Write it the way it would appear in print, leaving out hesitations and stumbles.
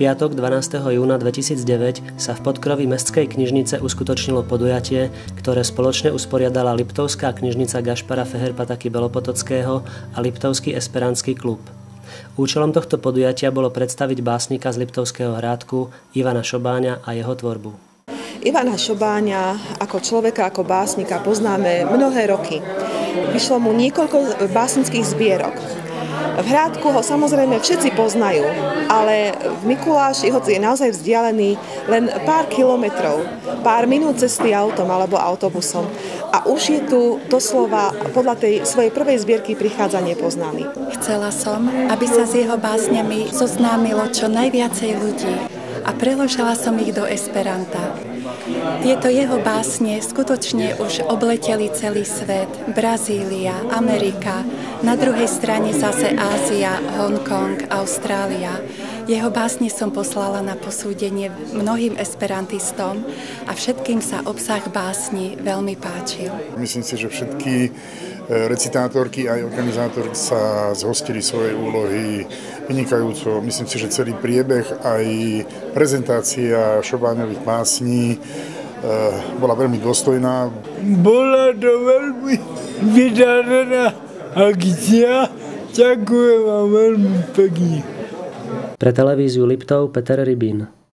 piatok 12. júna 2009 sa v podkroví Mestskej knižnice uskutočnilo podujatie, ktoré spoločne usporiadala Liptovská knižnica Gašpara Feherpataky Belopotockého a Liptovský esperantský klub. Účelom tohto podujatia bolo predstaviť básnika z Liptovského Hrádku Ivana Šobáňa a jeho tvorbu. Ivana Šobáňa ako človeka, ako básnika poznáme mnohé roky. Vyšlo mu niekoľko básnických zbierok. V Hrádku ho samozrejme všetci poznajú, ale v Mikuláši, hoci je naozaj vzdialený len pár kilometrov, pár minút cesty autom alebo autobusom. A už je tu doslova podľa tej svojej prvej zbierky prichádza nepoznaný. Chcela som, aby sa s jeho básňami zoznámilo čo najviacej ľudí a preložila som ich do esperanta. Tieto jeho básne skutočne už obleteli celý svet, Brazília, Amerika, na druhej strane zase Ázia, Hongkong, Austrália. Jeho básne som poslala na posúdenie mnohým esperantistom a všetkým sa obsah básni veľmi páčil. Myslím si, že všetky recitátorky aj organizátori sa zhostili svojej úlohy vynikajúco. Myslím si, že celý priebeh aj prezentácia Šobáňových básní bola veľmi dôstojná. Bola to veľmi vydarená akcia. Ďakujem vám veľmi pekne. Pre televíziu Liptov Peter Rybín.